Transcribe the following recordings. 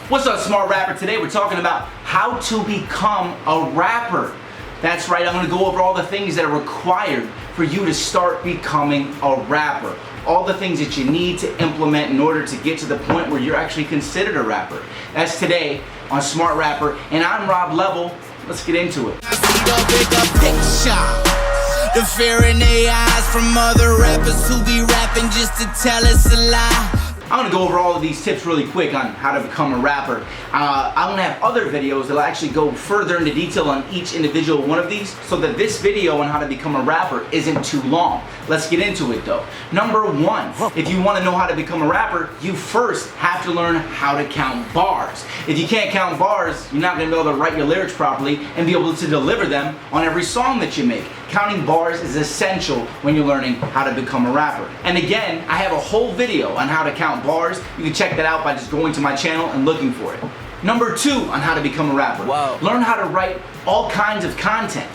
What's up, smart rapper? Today we're talking about how to become a rapper. That's right, I'm going to go over all the things that are required for you to start becoming a rapper. All the things that you need to implement in order to get to the point where you're actually considered a rapper. That's today on Smart Rapper, and I'm Rob Level. Let's get into it. I see the bigger picture, the fear in their eyes from other rappers who be rapping just to tell us a lie. I'm going to go over all of these tips really quick on how to become a rapper. I'm going to have other videos that'll actually go further into detail on each individual one of these so that this video on how to become a rapper isn't too long. Let's get into it though. Number one, if you want to know how to become a rapper, you first have to learn how to count bars. If you can't count bars, you're not going to be able to write your lyrics properly and be able to deliver them on every song that you make. Counting bars is essential when you're learning how to become a rapper. And again, I have a whole video on how to count bars. You can check that out by just going to my channel and looking for it. Number two on how to become a rapper. Wow. Learn how to write all kinds of content.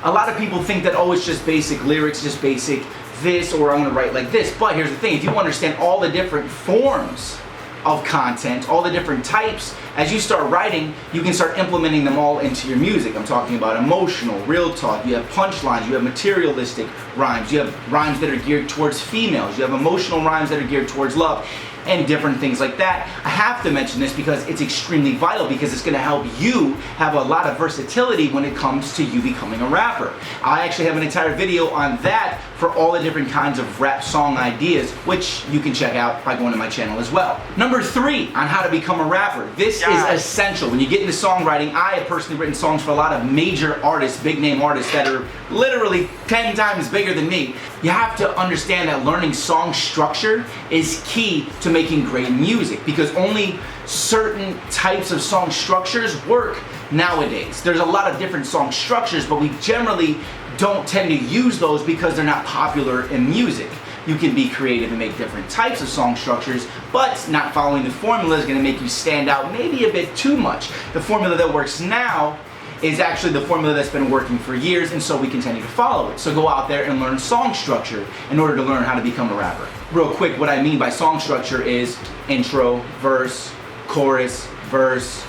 A lot of people think that, oh, it's just basic lyrics, just basic this, or I'm going to write like this. But here's the thing, if you understand all the different forms of content, all the different types, as you start writing, you can start implementing them all into your music. I'm talking about emotional, real talk, you have punchlines, you have materialistic rhymes, you have rhymes that are geared towards females, you have emotional rhymes that are geared towards love, and different things like that. I have to mention this because it's extremely vital, because it's going to help you have a lot of versatility when it comes to you becoming a rapper. I actually have an entire video on that for all the different kinds of rap song ideas, which you can check out by going to my channel as well. Number three on how to become a rapper. This is essential. When you get into songwriting, I have personally written songs for a lot of major artists, big name artists that are literally 10 times bigger than me. You have to understand that learning song structure is key to making great music, because only certain types of song structures work nowadays. There's a lot of different song structures, but we generally don't tend to use those because they're not popular in music. You can be creative and make different types of song structures, but not following the formula is going to make you stand out maybe a bit too much. The formula that works now is actually the formula that's been working for years, and so we continue to follow it. So go out there and learn song structure in order to learn how to become a rapper. Real quick, what I mean by song structure is intro, verse, chorus, verse.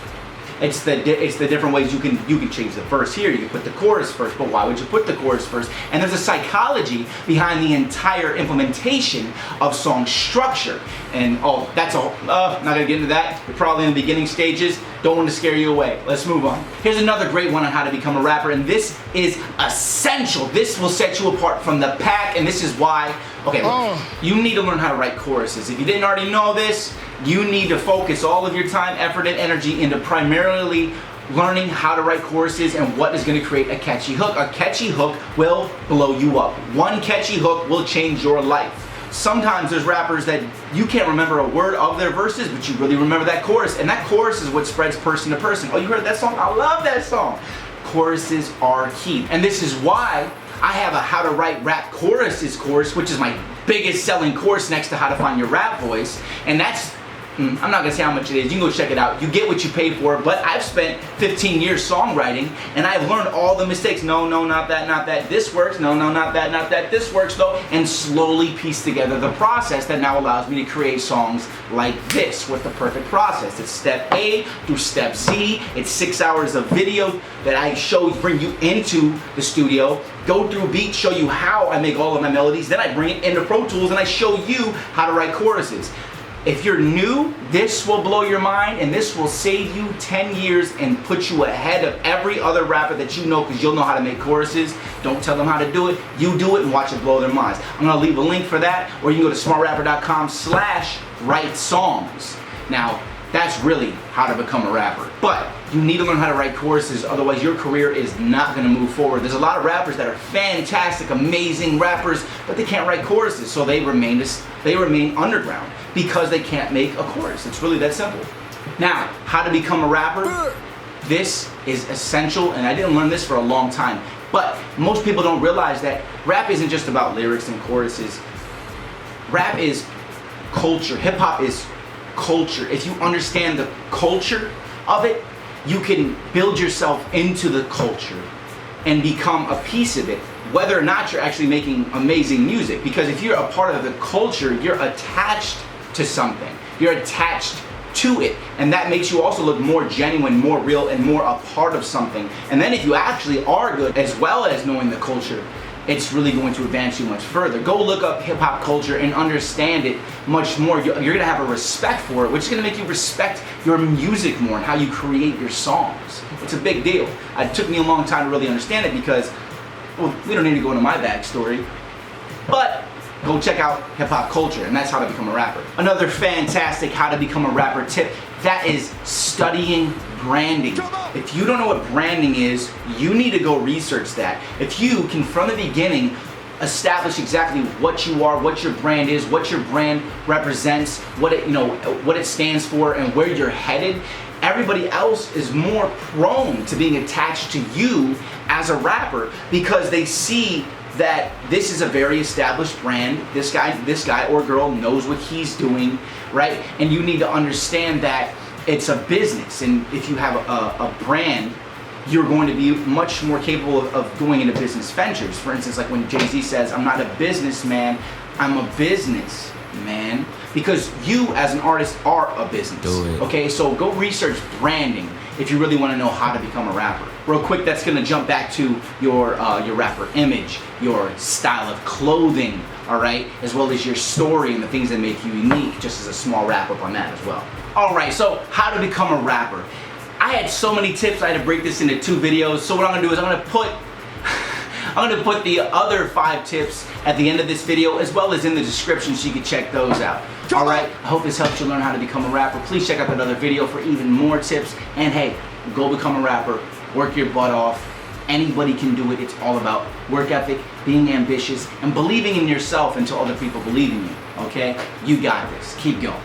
It's the different ways you can change the verse here. You can put the chorus first, but why would you put the chorus first? And there's a psychology behind the entire implementation of song structure. And that's all. Not gonna get into that. You're probably in the beginning stages. Don't want to scare you away. Let's move on. Here's another great one on how to become a rapper, and this is essential. This will set you apart from the pack, and this is why. Okay, look, you need to learn how to write choruses. If you didn't already know this, you need to focus all of your time, effort, and energy into primarily learning how to write choruses and what is going to create a catchy hook. A catchy hook will blow you up. One catchy hook will change your life. Sometimes there's rappers that you can't remember a word of their verses, but you really remember that chorus, and that chorus is what spreads person to person. Oh, you heard that song? I love that song. Choruses are key, and this is why I have a how to write rap choruses course, which is my biggest selling course next to how to find your rap voice. And that's, I'm not gonna say how much it is, you can go check it out. You get what you pay for, but I've spent 15 years songwriting, and I've learned all the mistakes. No, not that, this works. No, not that, this works though. And slowly piece together the process that now allows me to create songs like this with the perfect process. It's step A through step Z. It's 6 hours of video that I bring you into the studio, go through beats, show you how I make all of my melodies, then I bring it into Pro Tools and I show you how to write choruses. If you're new, this will blow your mind, and this will save you 10 years and put you ahead of every other rapper that you know, because you'll know how to make choruses. Don't tell them how to do it. You do it and watch it blow their minds. I'm going to leave a link for that, or you can go to smartrapper.com/write songs. Now, that's really how to become a rapper. But you need to learn how to write choruses, otherwise your career is not going to move forward. There's a lot of rappers that are fantastic, amazing rappers, but they can't write choruses, so they remain underground because they can't make a chorus. It's really that simple. Now, how to become a rapper? This is essential, and I didn't learn this for a long time, but most people don't realize that rap isn't just about lyrics and choruses. Rap is culture. Hip-hop is culture. If you understand the culture of it, you can build yourself into the culture and become a piece of it, whether or not you're actually making amazing music. Because if you're a part of the culture, you're attached to something. You're attached to it, and that makes you also look more genuine, more real, and more a part of something. And then if you actually are good, as well as knowing the culture, it's really going to advance you much further. Go look up hip-hop culture and understand it much more. You're gonna have a respect for it, which is gonna make you respect your music more and how you create your songs. It's a big deal. It took me a long time to really understand it because, well, we don't need to go into my backstory, but go check out hip-hop culture, and that's how to become a rapper. Another fantastic how to become a rapper tip, that is studying branding. If you don't know what branding is, you need to go research that. If you can, from the beginning, establish exactly what you are, what your brand is, what your brand represents, what it stands for, and where you're headed, everybody else is more prone to being attached to you as a rapper because they see that this is a very established brand. This guy or girl knows what he's doing, right? And you need to understand that it's a business, and if you have a brand, you're going to be much more capable of going into business ventures. For instance, like when Jay-Z says, "I'm not a businessman, I'm a businessman," because you as an artist are a business. Do it. Okay, so go research branding if you really want to know how to become a rapper. Real quick, that's gonna jump back to your rapper image, your style of clothing, all right, as well as your story and the things that make you unique, just as a small wrap up on that as well. All right, so how to become a rapper. I had so many tips, I had to break this into 2 videos, so what I'm gonna do is I'm gonna put the other 5 tips at the end of this video as well as in the description so you can check those out. Alright, I hope this helps you learn how to become a rapper. Please check out that other video for even more tips. And hey, go become a rapper, work your butt off. Anybody can do it. It's all about work ethic, being ambitious, and believing in yourself until other people believe in you. Okay? You got this. Keep going.